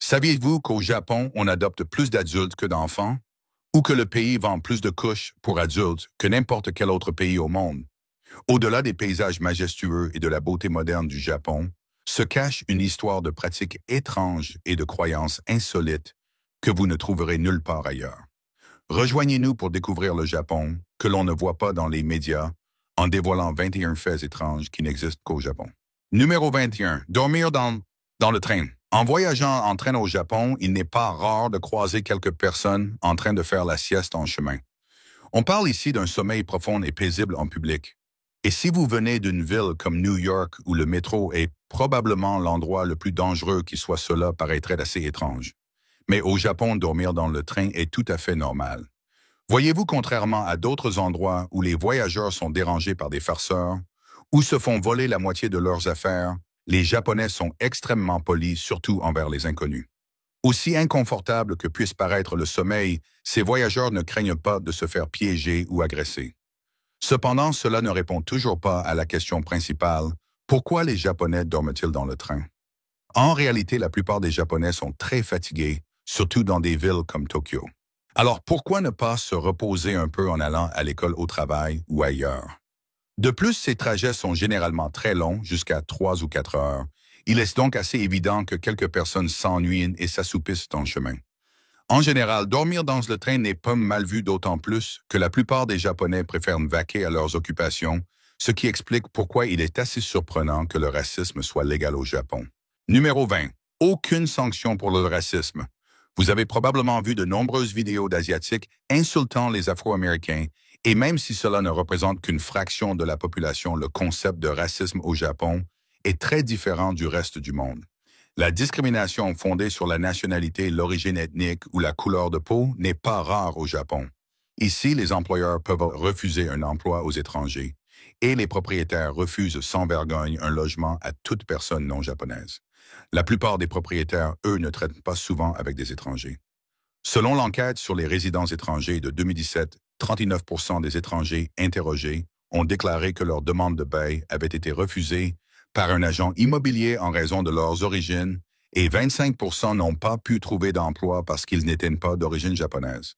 Saviez-vous qu'au Japon, on adopte plus d'adultes que d'enfants? Ou que le pays vend plus de couches pour adultes que n'importe quel autre pays au monde? Au-delà des paysages majestueux et de la beauté moderne du Japon, se cache une histoire de pratiques étranges et de croyances insolites que vous ne trouverez nulle part ailleurs. Rejoignez-nous pour découvrir le Japon, que l'on ne voit pas dans les médias, en dévoilant 21 faits étranges qui n'existent qu'au Japon. Numéro 21. Dormir dans le train. En voyageant en train au Japon, il n'est pas rare de croiser quelques personnes en train de faire la sieste en chemin. On parle ici d'un sommeil profond et paisible en public. Et si vous venez d'une ville comme New York où le métro est probablement l'endroit le plus dangereux qui soit, cela paraîtrait assez étrange. Mais au Japon, dormir dans le train est tout à fait normal. Voyez-vous, contrairement à d'autres endroits où les voyageurs sont dérangés par des farceurs, ou se font voler la moitié de leurs affaires, les Japonais sont extrêmement polis, surtout envers les inconnus. Aussi inconfortable que puisse paraître le sommeil, ces voyageurs ne craignent pas de se faire piéger ou agresser. Cependant, cela ne répond toujours pas à la question principale: pourquoi les Japonais dorment-ils dans le train? En réalité, la plupart des Japonais sont très fatigués, surtout dans des villes comme Tokyo. Alors pourquoi ne pas se reposer un peu en allant à l'école, au travail ou ailleurs? De plus, ces trajets sont généralement très longs, jusqu'à 3 ou 4 heures. Il est donc assez évident que quelques personnes s'ennuient et s'assoupissent en chemin. En général, dormir dans le train n'est pas mal vu, d'autant plus que la plupart des Japonais préfèrent vaquer à leurs occupations, ce qui explique pourquoi il est assez surprenant que le racisme soit légal au Japon. Numéro 20. Aucune sanction pour le racisme. Vous avez probablement vu de nombreuses vidéos d'Asiatiques insultant les Afro-Américains, et même si cela ne représente qu'une fraction de la population, le concept de racisme au Japon est très différent du reste du monde. La discrimination fondée sur la nationalité, l'origine ethnique ou la couleur de peau n'est pas rare au Japon. Ici, les employeurs peuvent refuser un emploi aux étrangers et les propriétaires refusent sans vergogne un logement à toute personne non japonaise. La plupart des propriétaires, eux, ne traitent pas souvent avec des étrangers. Selon l'enquête sur les résidents étrangers de 2017, 39% des étrangers interrogés ont déclaré que leur demande de bail avait été refusée par un agent immobilier en raison de leurs origines et 25% n'ont pas pu trouver d'emploi parce qu'ils n'étaient pas d'origine japonaise.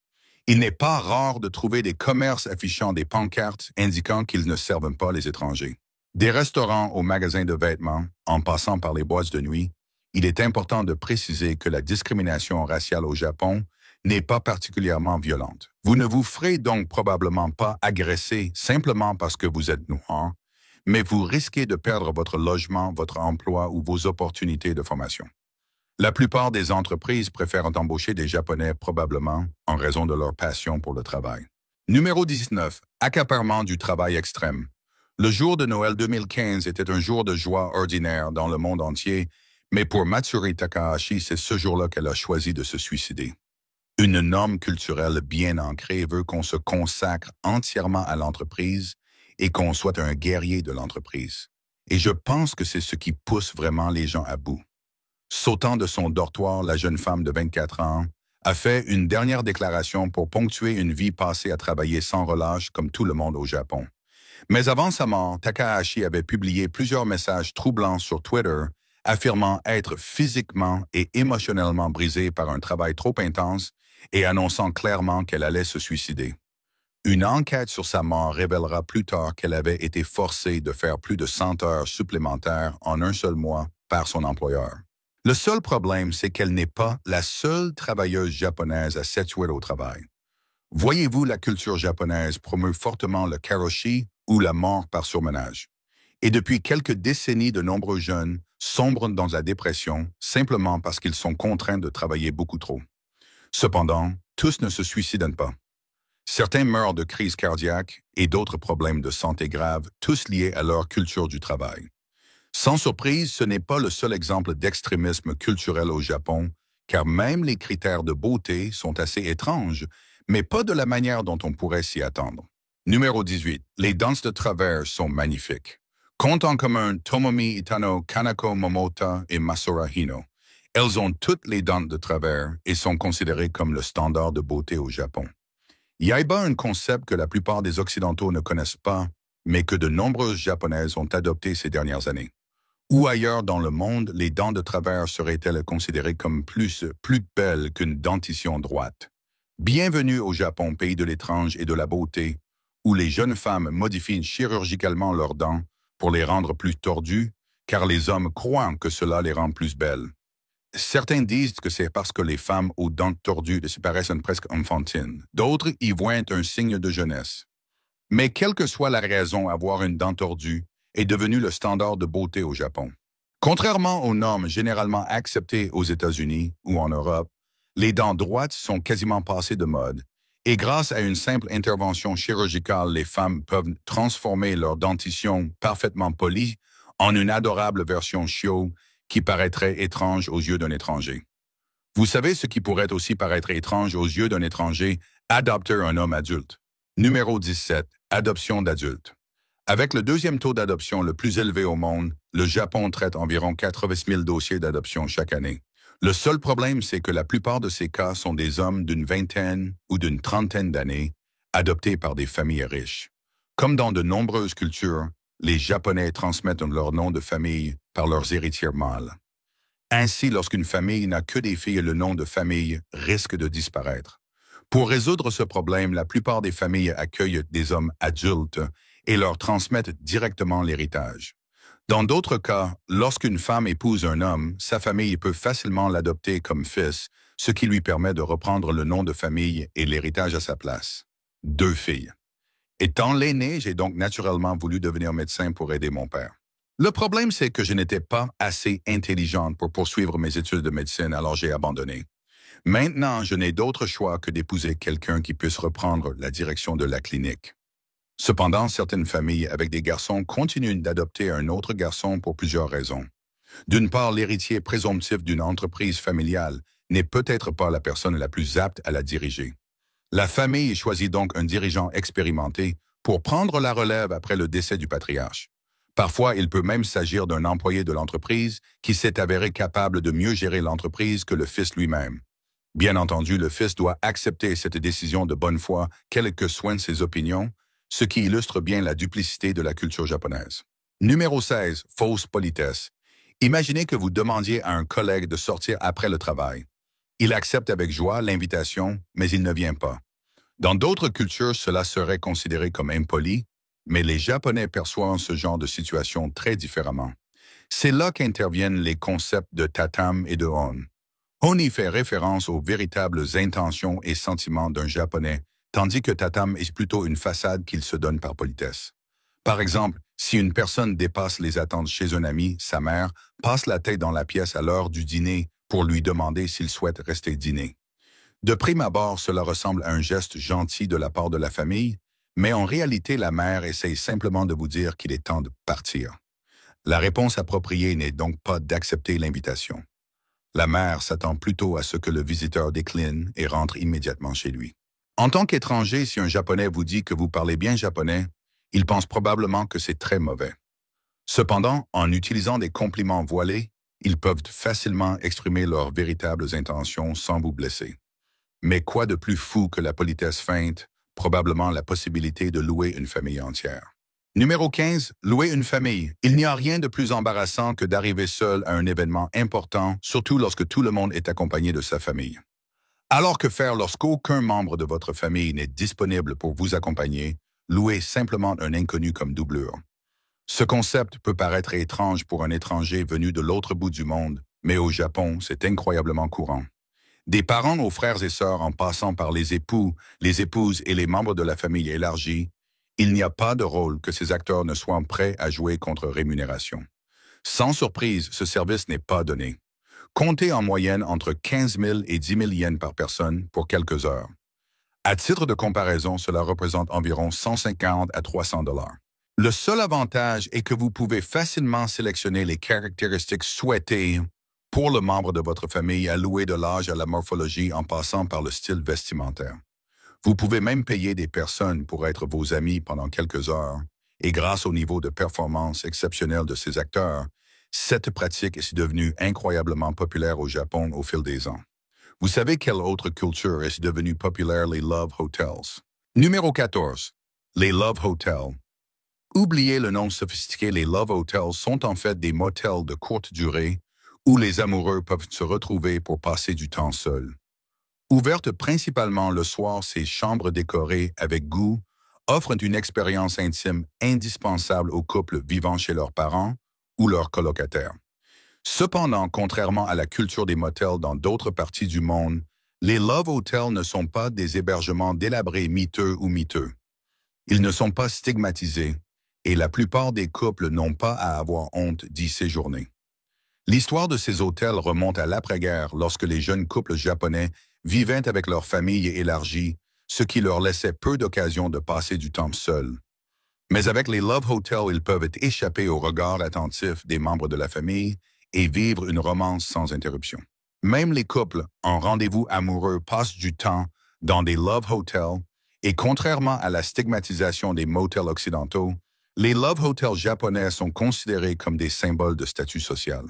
Il n'est pas rare de trouver des commerces affichant des pancartes indiquant qu'ils ne servent pas les étrangers. Des restaurants aux magasins de vêtements, en passant par les boîtes de nuit, il est important de préciser que la discrimination raciale au Japon n'est pas particulièrement violente. Vous ne vous ferez donc probablement pas agresser simplement parce que vous êtes noir, mais vous risquez de perdre votre logement, votre emploi ou vos opportunités de formation. La plupart des entreprises préfèrent embaucher des Japonais probablement en raison de leur passion pour le travail. Numéro 19. Accaparement du travail extrême. Le jour de Noël 2015 était un jour de joie ordinaire dans le monde entier, mais pour Matsuri Takahashi, c'est ce jour-là qu'elle a choisi de se suicider. Une norme culturelle bien ancrée veut qu'on se consacre entièrement à l'entreprise et qu'on soit un guerrier de l'entreprise. Et je pense que c'est ce qui pousse vraiment les gens à bout. Sautant de son dortoir, la jeune femme de 24 ans a fait une dernière déclaration pour ponctuer une vie passée à travailler sans relâche comme tout le monde au Japon. Mais avant sa mort, Takahashi avait publié plusieurs messages troublants sur Twitter affirmant être physiquement et émotionnellement brisée par un travail trop intense et annonçant clairement qu'elle allait se suicider. Une enquête sur sa mort révélera plus tard qu'elle avait été forcée de faire plus de 100 heures supplémentaires en un seul mois par son employeur. Le seul problème, c'est qu'elle n'est pas la seule travailleuse japonaise à s'étouer au travail. Voyez-vous, la culture japonaise promeut fortement le karoshi ou la mort par surmenage. Et depuis quelques décennies, de nombreux jeunes sombrent dans la dépression simplement parce qu'ils sont contraints de travailler beaucoup trop. Cependant, tous ne se suicident pas. Certains meurent de crise cardiaque et d'autres problèmes de santé graves, tous liés à leur culture du travail. Sans surprise, ce n'est pas le seul exemple d'extrémisme culturel au Japon, car même les critères de beauté sont assez étranges, mais pas de la manière dont on pourrait s'y attendre. Numéro 18. Les danses de travers sont magnifiques. Comptent en commun Tomomi Itano, Kanako Momota et Masura Hino. Elles ont toutes les dents de travers et sont considérées comme le standard de beauté au Japon. Yaiba, un concept que la plupart des Occidentaux ne connaissent pas, mais que de nombreuses Japonaises ont adopté ces dernières années. Où ailleurs dans le monde, les dents de travers seraient-elles considérées comme plus belles qu'une dentition droite? Bienvenue au Japon, pays de l'étrange et de la beauté, où les jeunes femmes modifient chirurgicalement leurs dents pour les rendre plus tordues, car les hommes croient que cela les rend plus belles. Certains disent que c'est parce que les femmes aux dents tordues se paraissent presque enfantines. D'autres y voient un signe de jeunesse. Mais quelle que soit la raison, avoir une dent tordue est devenu le standard de beauté au Japon. Contrairement aux normes généralement acceptées aux États-Unis ou en Europe, les dents droites sont quasiment passées de mode. Et grâce à une simple intervention chirurgicale, les femmes peuvent transformer leur dentition parfaitement polie en une adorable version chiot qui paraîtrait étrange aux yeux d'un étranger. Vous savez ce qui pourrait aussi paraître étrange aux yeux d'un étranger, adopter un homme adulte. Numéro 17. Adoption d'adultes. Avec le deuxième taux d'adoption le plus élevé au monde, le Japon traite environ 80 000 dossiers d'adoption chaque année. Le seul problème, c'est que la plupart de ces cas sont des hommes d'une vingtaine ou d'une trentaine d'années, adoptés par des familles riches. Comme dans de nombreuses cultures, les Japonais transmettent leur nom de famille par leurs héritiers mâles. Ainsi, lorsqu'une famille n'a que des filles, le nom de famille risque de disparaître. Pour résoudre ce problème, la plupart des familles accueillent des hommes adultes et leur transmettent directement l'héritage. Dans d'autres cas, lorsqu'une femme épouse un homme, sa famille peut facilement l'adopter comme fils, ce qui lui permet de reprendre le nom de famille et l'héritage à sa place. 2 filles. Étant l'aîné, j'ai donc naturellement voulu devenir médecin pour aider mon père. Le problème, c'est que je n'étais pas assez intelligente pour poursuivre mes études de médecine, alors j'ai abandonné. Maintenant, je n'ai d'autre choix que d'épouser quelqu'un qui puisse reprendre la direction de la clinique. Cependant, certaines familles avec des garçons continuent d'adopter un autre garçon pour plusieurs raisons. D'une part, l'héritier présomptif d'une entreprise familiale n'est peut-être pas la personne la plus apte à la diriger. La famille choisit donc un dirigeant expérimenté pour prendre la relève après le décès du patriarche. Parfois, il peut même s'agir d'un employé de l'entreprise qui s'est avéré capable de mieux gérer l'entreprise que le fils lui-même. Bien entendu, le fils doit accepter cette décision de bonne foi, quelles que soient ses opinions, ce qui illustre bien la duplicité de la culture japonaise. Numéro 16. Fausse politesse. Imaginez que vous demandiez à un collègue de sortir après le travail. Il accepte avec joie l'invitation, mais il ne vient pas. Dans d'autres cultures, cela serait considéré comme impoli, mais les Japonais perçoivent ce genre de situation très différemment. C'est là qu'interviennent les concepts de tatame et de on. On y fait référence aux véritables intentions et sentiments d'un Japonais, tandis que tatame est plutôt une façade qu'il se donne par politesse. Par exemple, si une personne dépasse les attentes chez un ami, sa mère passe la tête dans la pièce à l'heure du dîner pour lui demander s'il souhaite rester dîner. De prime abord, cela ressemble à un geste gentil de la part de la famille, mais en réalité, la mère essaye simplement de vous dire qu'il est temps de partir. La réponse appropriée n'est donc pas d'accepter l'invitation. La mère s'attend plutôt à ce que le visiteur décline et rentre immédiatement chez lui. En tant qu'étranger, si un Japonais vous dit que vous parlez bien japonais, il pense probablement que c'est très mauvais. Cependant, en utilisant des compliments voilés, ils peuvent facilement exprimer leurs véritables intentions sans vous blesser. Mais quoi de plus fou que la politesse feinte, probablement la possibilité de louer une famille entière. Numéro 15. Louer une famille. Il n'y a rien de plus embarrassant que d'arriver seul à un événement important, surtout lorsque tout le monde est accompagné de sa famille. Alors que faire lorsqu'aucun membre de votre famille n'est disponible pour vous accompagner, louer simplement un inconnu comme doublure. Ce concept peut paraître étrange pour un étranger venu de l'autre bout du monde, mais au Japon, c'est incroyablement courant. Des parents aux frères et sœurs en passant par les époux, les épouses et les membres de la famille élargie, il n'y a pas de rôle que ces acteurs ne soient prêts à jouer contre rémunération. Sans surprise, ce service n'est pas donné. Comptez en moyenne entre 15 000 et 10 000 yens par personne pour quelques heures. À titre de comparaison, cela représente environ 150 à 300 dollars. Le seul avantage est que vous pouvez facilement sélectionner les caractéristiques souhaitées pour le membre de votre famille, alloué de l'âge à la morphologie en passant par le style vestimentaire. Vous pouvez même payer des personnes pour être vos amis pendant quelques heures, et grâce au niveau de performance exceptionnel de ces acteurs, cette pratique est devenue incroyablement populaire au Japon au fil des ans. Vous savez quelle autre culture est devenue populaire? Les Love Hotels. Numéro 14. Les Love Hotels. Oubliez le nom sophistiqué, les Love Hotels sont en fait des motels de courte durée où les amoureux peuvent se retrouver pour passer du temps seuls. Ouvertes principalement le soir, ces chambres décorées avec goût offrent une expérience intime indispensable aux couples vivant chez leurs parents ou leurs colocataires. Cependant, contrairement à la culture des motels dans d'autres parties du monde, les Love Hotels ne sont pas des hébergements délabrés miteux ou miteux. Ils ne sont pas stigmatisés et la plupart des couples n'ont pas à avoir honte d'y séjourner. L'histoire de ces hôtels remonte à l'après-guerre lorsque les jeunes couples japonais vivaient avec leur famille élargie, ce qui leur laissait peu d'occasions de passer du temps seuls. Mais avec les Love Hotels, ils peuvent échapper au regard attentif des membres de la famille et vivre une romance sans interruption. Même les couples en rendez-vous amoureux passent du temps dans des Love Hotels et contrairement à la stigmatisation des motels occidentaux, les Love Hotels japonais sont considérés comme des symboles de statut social.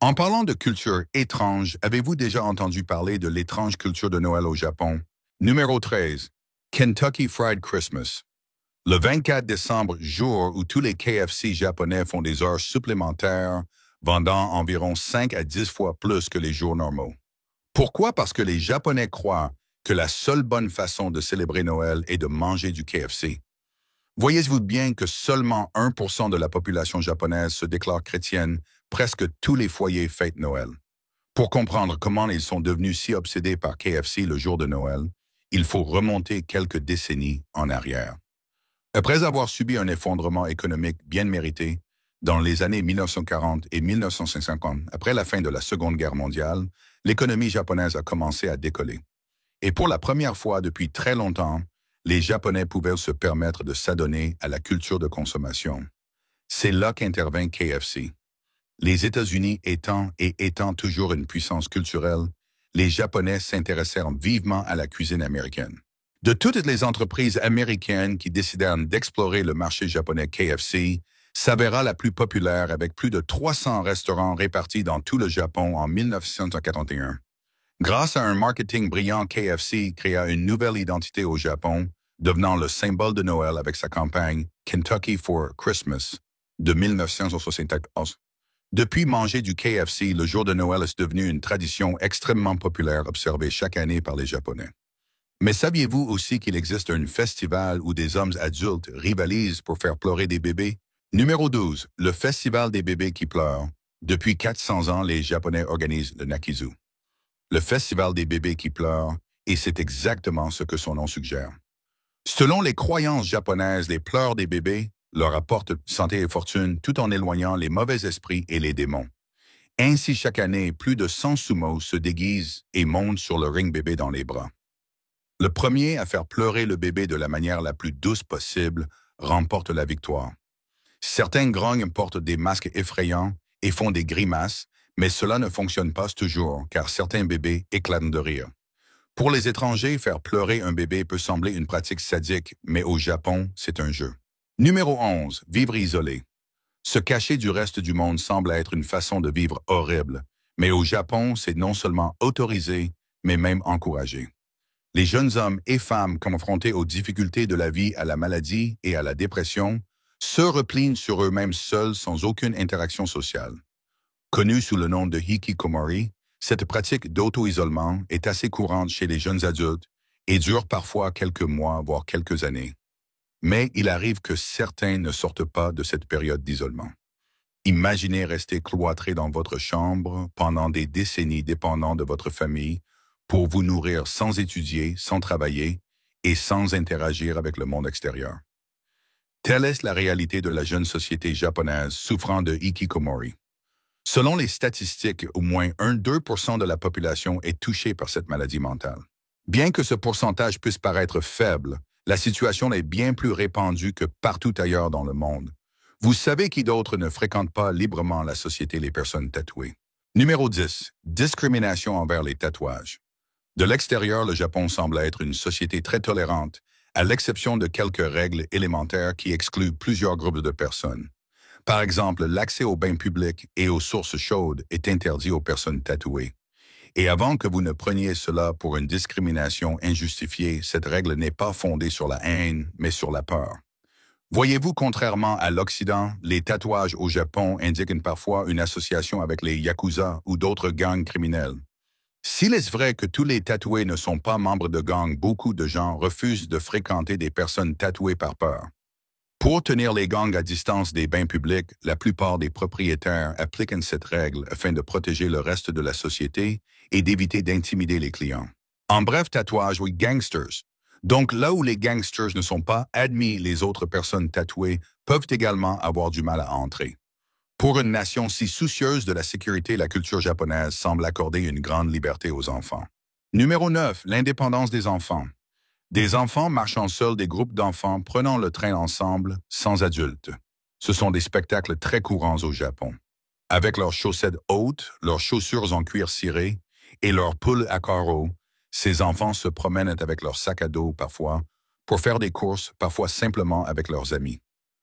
En parlant de culture étrange, avez-vous déjà entendu parler de l'étrange culture de Noël au Japon? Numéro 13. Kentucky Fried Christmas. Le 24 décembre, jour où tous les KFC japonais font des heures supplémentaires, vendant environ 5 à 10 fois plus que les jours normaux. Pourquoi? Parce que les Japonais croient que la seule bonne façon de célébrer Noël est de manger du KFC. Voyez-vous bien que seulement 1% de la population japonaise se déclare chrétienne, presque tous les foyers fêtent Noël. Pour comprendre comment ils sont devenus si obsédés par KFC le jour de Noël, il faut remonter quelques décennies en arrière. Après avoir subi un effondrement économique bien mérité, dans les années 1940 et 1950, après la fin de la Seconde Guerre mondiale, l'économie japonaise a commencé à décoller. Et pour la première fois depuis très longtemps, les Japonais pouvaient se permettre de s'adonner à la culture de consommation. C'est là qu'intervint KFC. Les États-Unis étant toujours une puissance culturelle, les Japonais s'intéressèrent vivement à la cuisine américaine. De toutes les entreprises américaines qui décidèrent d'explorer le marché japonais, KFC s'avéra la plus populaire avec plus de 300 restaurants répartis dans tout le Japon en 1941. Grâce à un marketing brillant, KFC créa une nouvelle identité au Japon, devenant le symbole de Noël avec sa campagne Kentucky for Christmas de 1971. Depuis manger du KFC, le jour de Noël est devenu une tradition extrêmement populaire observée chaque année par les Japonais. Mais saviez-vous aussi qu'il existe un festival où des hommes adultes rivalisent pour faire pleurer des bébés? Numéro 12. Le Festival des bébés qui pleurent. Depuis 400 ans, les Japonais organisent le Nakizu. Le Festival des bébés qui pleurent, et c'est exactement ce que son nom suggère. Selon les croyances japonaises, les pleurs des bébés leur apportent santé et fortune tout en éloignant les mauvais esprits et les démons. Ainsi, chaque année, plus de 100 sumos se déguisent et montent sur le ring bébé dans les bras. Le premier à faire pleurer le bébé de la manière la plus douce possible remporte la victoire. Certains grognent, portent des masques effrayants et font des grimaces, mais cela ne fonctionne pas toujours, car certains bébés éclatent de rire. Pour les étrangers, faire pleurer un bébé peut sembler une pratique sadique, mais au Japon, c'est un jeu. Numéro 11. Vivre isolé. Se cacher du reste du monde semble être une façon de vivre horrible, mais au Japon, c'est non seulement autorisé, mais même encouragé. Les jeunes hommes et femmes confrontés aux difficultés de la vie, à la maladie et à la dépression se replient sur eux-mêmes seuls sans aucune interaction sociale. Connue sous le nom de hikikomori, cette pratique d'auto-isolement est assez courante chez les jeunes adultes et dure parfois quelques mois, voire quelques années. Mais il arrive que certains ne sortent pas de cette période d'isolement. Imaginez rester cloîtré dans votre chambre pendant des décennies dépendant de votre famille pour vous nourrir sans étudier, sans travailler et sans interagir avec le monde extérieur. Telle est la réalité de la jeune société japonaise souffrant de hikikomori. Selon les statistiques, au moins 1-2% de la population est touchée par cette maladie mentale. Bien que ce pourcentage puisse paraître faible, la situation est bien plus répandue que partout ailleurs dans le monde. Vous savez qui d'autre ne fréquente pas librement la société les personnes tatouées? Numéro 10. Discrimination envers les tatouages. De l'extérieur, le Japon semble être une société très tolérante, à l'exception de quelques règles élémentaires qui excluent plusieurs groupes de personnes. Par exemple, l'accès aux bains publics et aux sources chaudes est interdit aux personnes tatouées. Et avant que vous ne preniez cela pour une discrimination injustifiée, cette règle n'est pas fondée sur la haine, mais sur la peur. Voyez-vous, contrairement à l'Occident, les tatouages au Japon indiquent parfois une association avec les yakuza ou d'autres gangs criminels. S'il est vrai que tous les tatoués ne sont pas membres de gangs, beaucoup de gens refusent de fréquenter des personnes tatouées par peur. Pour tenir les gangs à distance des bains publics, la plupart des propriétaires appliquent cette règle afin de protéger le reste de la société et d'éviter d'intimider les clients. En bref, tatouage, oui, gangsters. Donc là où les gangsters ne sont pas admis, les autres personnes tatouées peuvent également avoir du mal à entrer. Pour une nation si soucieuse de la sécurité, la culture japonaise semble accorder une grande liberté aux enfants. Numéro 9. L'indépendance des enfants. Des enfants marchant seuls, des groupes d'enfants prenant le train ensemble, sans adultes. Ce sont des spectacles très courants au Japon. Avec leurs chaussettes hautes, leurs chaussures en cuir ciré et leurs poules à carreaux, ces enfants se promènent avec leur sac à dos parfois, pour faire des courses, parfois simplement avec leurs amis.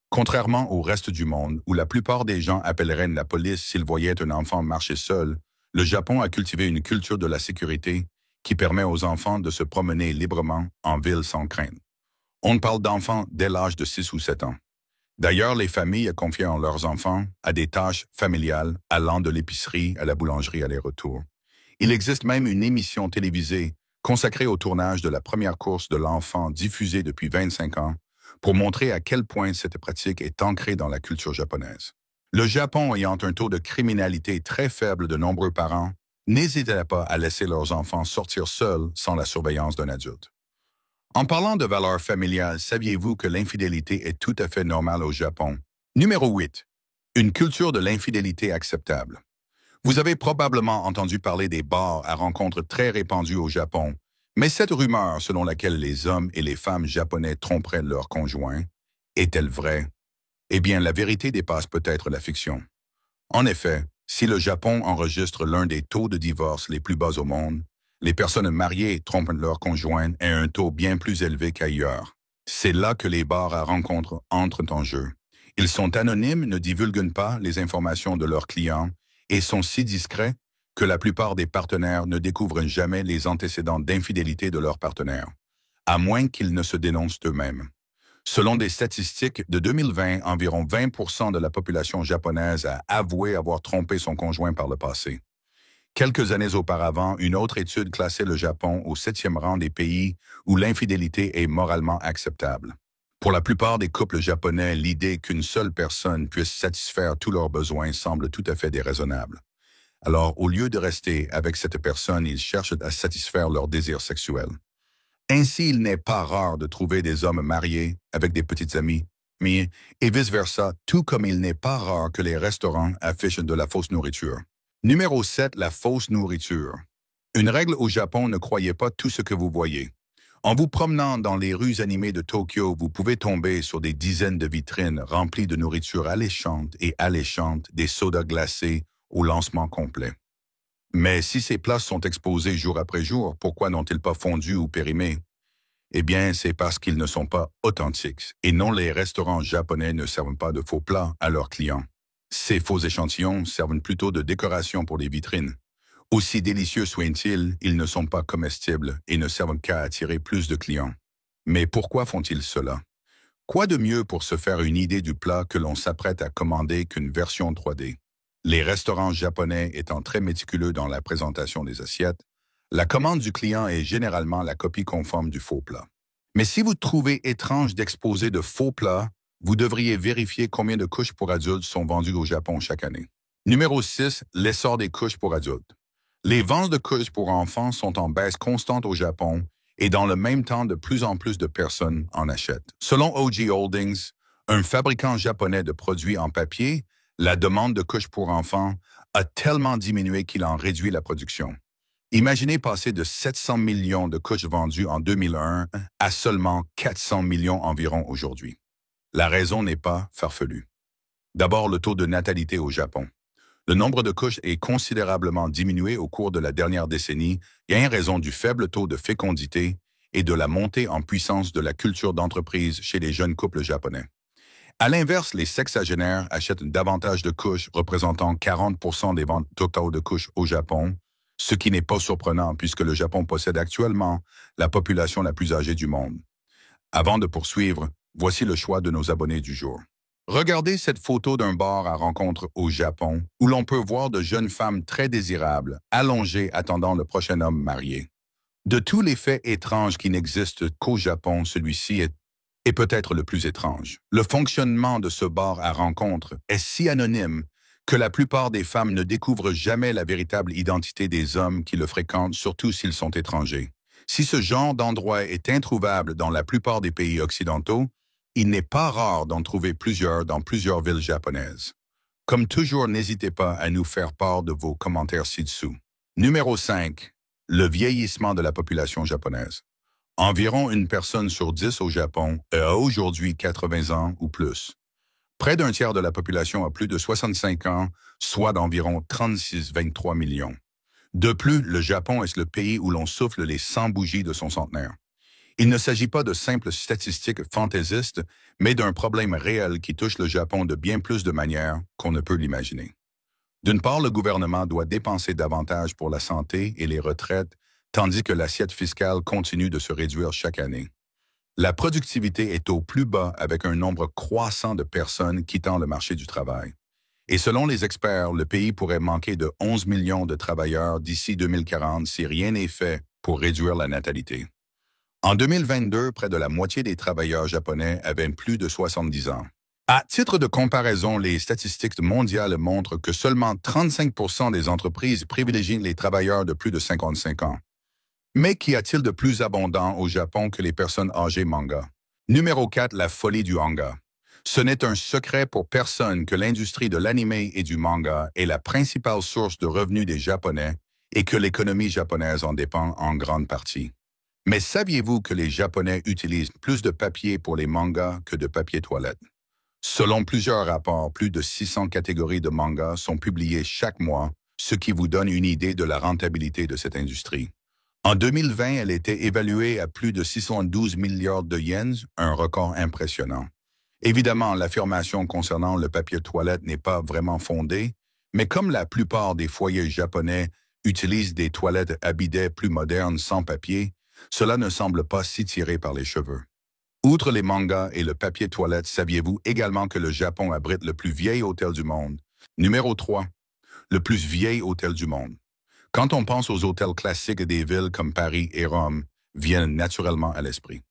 Contrairement au reste du monde, où la plupart des gens appelleraient la police s'ils voyaient un enfant marcher seul, le Japon a cultivé une culture de la sécurité qui permet aux enfants de se promener librement en ville sans crainte. On parle d'enfants dès l'âge de 6 ou 7 ans. D'ailleurs, les familles confient leurs enfants à des tâches familiales allant de l'épicerie à la boulangerie aller-retour. Il existe même une émission télévisée consacrée au tournage de la première course de l'enfant diffusée depuis 25 ans pour montrer à quel point cette pratique est ancrée dans la culture japonaise. Le Japon ayant un taux de criminalité très faible de nombreux parents, n'hésitez pas à laisser leurs enfants sortir seuls sans la surveillance d'un adulte. En parlant de valeurs familiales, saviez-vous que l'infidélité est tout à fait normale au Japon? Numéro 8. Une culture de l'infidélité acceptable. Vous avez probablement entendu parler des bars à rencontres très répandus au Japon, mais cette rumeur selon laquelle les hommes et les femmes japonais tromperaient leurs conjoints, est-elle vraie? Eh bien, la vérité dépasse peut-être la fiction. En effet, si le Japon enregistre l'un des taux de divorce les plus bas au monde, les personnes mariées trompent leurs conjoints à un taux bien plus élevé qu'ailleurs. C'est là que les bars à rencontres entrent en jeu. Ils sont anonymes, ne divulguent pas les informations de leurs clients et sont si discrets que la plupart des partenaires ne découvrent jamais les antécédents d'infidélité de leurs partenaires, à moins qu'ils ne se dénoncent eux-mêmes. Selon des statistiques de 2020, environ 20% de la population japonaise a avoué avoir trompé son conjoint par le passé. Quelques années auparavant, une autre étude classait le Japon au 7e rang des pays où l'infidélité est moralement acceptable. Pour la plupart des couples japonais, l'idée qu'une seule personne puisse satisfaire tous leurs besoins semble tout à fait déraisonnable. Alors, au lieu de rester avec cette personne, ils cherchent à satisfaire leurs désirs sexuels. Ainsi, il n'est pas rare de trouver des hommes mariés avec des petites amies, mais et vice-versa, tout comme il n'est pas rare que les restaurants affichent de la fausse nourriture. Numéro 7. La fausse nourriture. Une règle au Japon, ne croyez pas tout ce que vous voyez. En vous promenant dans les rues animées de Tokyo, vous pouvez tomber sur des dizaines de vitrines remplies de nourriture alléchante, des sodas glacés au lancement complet. Mais si ces plats sont exposés jour après jour, pourquoi n'ont-ils pas fondu ou périmé? Eh bien, c'est parce qu'ils ne sont pas authentiques, et non, les restaurants japonais ne servent pas de faux plats à leurs clients. Ces faux échantillons servent plutôt de décoration pour les vitrines. Aussi délicieux soient-ils, ils ne sont pas comestibles et ne servent qu'à attirer plus de clients. Mais pourquoi font-ils cela? Quoi de mieux pour se faire une idée du plat que l'on s'apprête à commander qu'une version 3D? Les restaurants japonais étant très méticuleux dans la présentation des assiettes, la commande du client est généralement la copie conforme du faux plat. Mais si vous trouvez étrange d'exposer de faux plats, vous devriez vérifier combien de couches pour adultes sont vendues au Japon chaque année. Numéro 6. L'essor des couches pour adultes. Les ventes de couches pour enfants sont en baisse constante au Japon et dans le même temps, de plus en plus de personnes en achètent. Selon OG Holdings, un fabricant japonais de produits en papier, la demande de couches pour enfants a tellement diminué qu'il en réduit la production. Imaginez passer de 700 millions de couches vendues en 2001 à seulement 400 millions environ aujourd'hui. La raison n'est pas farfelue. D'abord, le taux de natalité au Japon. Le nombre de couches est considérablement diminué au cours de la dernière décennie et en raison du faible taux de fécondité et de la montée en puissance de la culture d'entreprise chez les jeunes couples japonais. À l'inverse, les sexagénaires achètent davantage de couches, représentant 40% des ventes totales de couches au Japon, ce qui n'est pas surprenant puisque le Japon possède actuellement la population la plus âgée du monde. Avant de poursuivre, Voici le choix de nos abonnés du jour. Regardez cette photo d'un bar à rencontre au Japon où l'on peut voir de jeunes femmes très désirables, allongées attendant le prochain homme marié. De tous les faits étranges qui n'existent qu'au Japon, celui-ci est peut-être le plus étrange. Le fonctionnement de ce bar à rencontre est si anonyme que la plupart des femmes ne découvrent jamais la véritable identité des hommes qui le fréquentent, surtout s'ils sont étrangers. Si ce genre d'endroit est introuvable dans la plupart des pays occidentaux, il n'est pas rare d'en trouver plusieurs dans plusieurs villes japonaises. Comme toujours, n'hésitez pas à nous faire part de vos commentaires ci-dessous. Numéro 5. Le vieillissement de la population japonaise. Environ une personne sur 10 au Japon a aujourd'hui 80 ans ou plus. Près d'un tiers de la population a plus de 65 ans, soit d'environ 36,23 millions. De plus, le Japon est le pays où l'on souffle les 100 bougies de son centenaire. Il ne s'agit pas de simples statistiques fantaisistes, mais d'un problème réel qui touche le Japon de bien plus de manières qu'on ne peut l'imaginer. D'une part, le gouvernement doit dépenser davantage pour la santé et les retraites, tandis que l'assiette fiscale continue de se réduire chaque année. La productivité est au plus bas avec un nombre croissant de personnes quittant le marché du travail. Et selon les experts, le pays pourrait manquer de 11 millions de travailleurs d'ici 2040 si rien n'est fait pour réduire la natalité. En 2022, près de la moitié des travailleurs japonais avaient plus de 70 ans. À titre de comparaison, les statistiques mondiales montrent que seulement 35% des entreprises privilégient les travailleurs de plus de 55 ans. Mais qu'y a-t-il de plus abondant au Japon que les personnes âgées manga? Numéro 4, la folie du manga. Ce n'est un secret pour personne que l'industrie de l'anime et du manga est la principale source de revenus des Japonais et que l'économie japonaise en dépend en grande partie. Mais saviez-vous que les Japonais utilisent plus de papier pour les mangas que de papier toilette? Selon plusieurs rapports, plus de 600 catégories de mangas sont publiées chaque mois, ce qui vous donne une idée de la rentabilité de cette industrie. En 2020, elle était évaluée à plus de 612 milliards de yens, un record impressionnant. Évidemment, l'affirmation concernant le papier toilette n'est pas vraiment fondée, mais comme la plupart des foyers japonais utilisent des toilettes à bidet plus modernes sans papier, cela ne semble pas si tiré par les cheveux. Outre les mangas et le papier toilette, saviez-vous également que le Japon abrite le plus vieil hôtel du monde? Numéro 3. Le plus vieil hôtel du monde. Quand on pense aux hôtels classiques des villes comme Paris et Rome, viennent naturellement à l'esprit.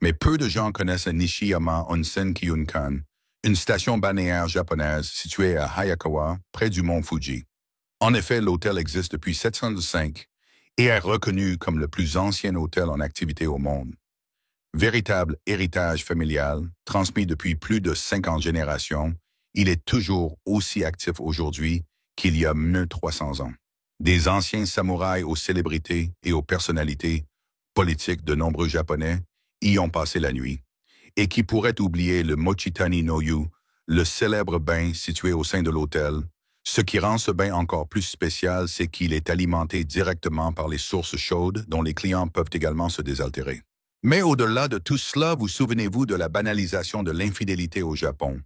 Mais peu de gens connaissent Nishiyama Onsen Kyunkan, une station balnéaire japonaise située à Hayakawa, près du mont Fuji. En effet, l'hôtel existe depuis 705 et est reconnu comme le plus ancien hôtel en activité au monde. Véritable héritage familial, transmis depuis plus de 50 générations, il est toujours aussi actif aujourd'hui qu'il y a 1300 ans. Des anciens samouraïs aux célébrités et aux personnalités politiques de nombreux Japonais y ont passé la nuit. Et qui pourrait oublier le Mochitani no Yu, le célèbre bain situé au sein de l'hôtel. Ce qui rend ce bain encore plus spécial, c'est qu'il est alimenté directement par les sources chaudes dont les clients peuvent également se désaltérer. Mais au-delà de tout cela, vous souvenez-vous de la banalisation de l'infidélité au Japon?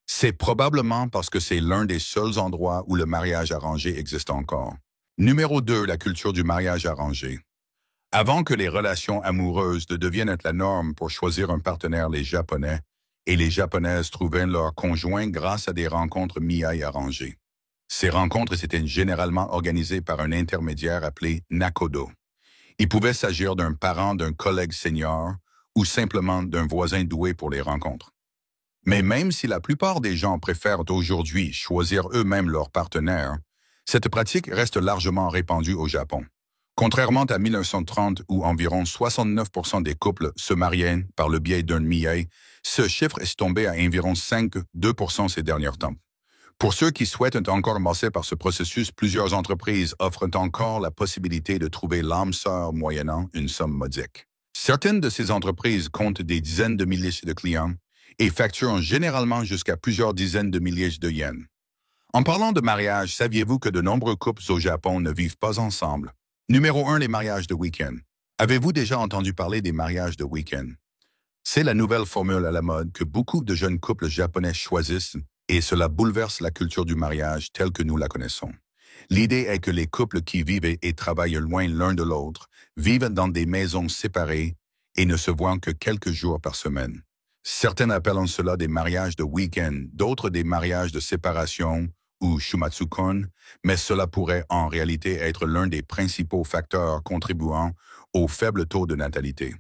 C'est probablement parce que c'est l'un des seuls endroits où le mariage arrangé existe encore. Numéro 2, la culture du mariage arrangé. Avant que les relations amoureuses ne deviennent la norme pour choisir un partenaire, les Japonais et les Japonaises trouvaient leur conjoint grâce à des rencontres miyai arrangées. Ces rencontres étaient généralement organisées par un intermédiaire appelé nakodo. Il pouvait s'agir d'un parent d'un collègue senior ou simplement d'un voisin doué pour les rencontres. Mais même si la plupart des gens préfèrent aujourd'hui choisir eux-mêmes leur partenaire, cette pratique reste largement répandue au Japon. Contrairement à 1930 où environ 69% des couples se mariaient par le biais d'un miyai, ce chiffre est tombé à environ 5,2% ces derniers temps. Pour ceux qui souhaitent encore passer par ce processus, plusieurs entreprises offrent encore la possibilité de trouver l'âme sœur moyennant une somme modique. Certaines de ces entreprises comptent des dizaines de milliers de clients et facturent généralement jusqu'à plusieurs dizaines de milliers de yens. En parlant de mariage, saviez-vous que de nombreux couples au Japon ne vivent pas ensemble? Numéro 1, les mariages de week-end. Avez-vous déjà entendu parler des mariages de week-end? C'est la nouvelle formule à la mode que beaucoup de jeunes couples japonais choisissent et cela bouleverse la culture du mariage telle que nous la connaissons. L'idée est que les couples qui vivent et travaillent loin l'un de l'autre vivent dans des maisons séparées et ne se voient que quelques jours par semaine. Certains appellent cela des mariages de week-end, d'autres des mariages de séparation ou shumatsukon, mais cela pourrait en réalité être l'un des principaux facteurs contribuant au faible taux de natalité.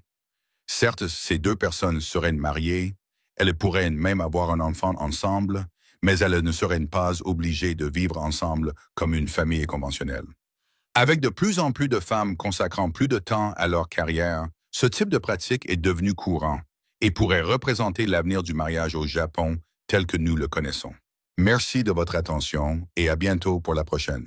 Certes, ces deux personnes seraient mariées, elles pourraient même avoir un enfant ensemble, mais elles ne seraient pas obligées de vivre ensemble comme une famille conventionnelle. Avec de plus en plus de femmes consacrant plus de temps à leur carrière, ce type de pratique est devenu courant et pourrait représenter l'avenir du mariage au Japon tel que nous le connaissons. Merci de votre attention et à bientôt pour la prochaine.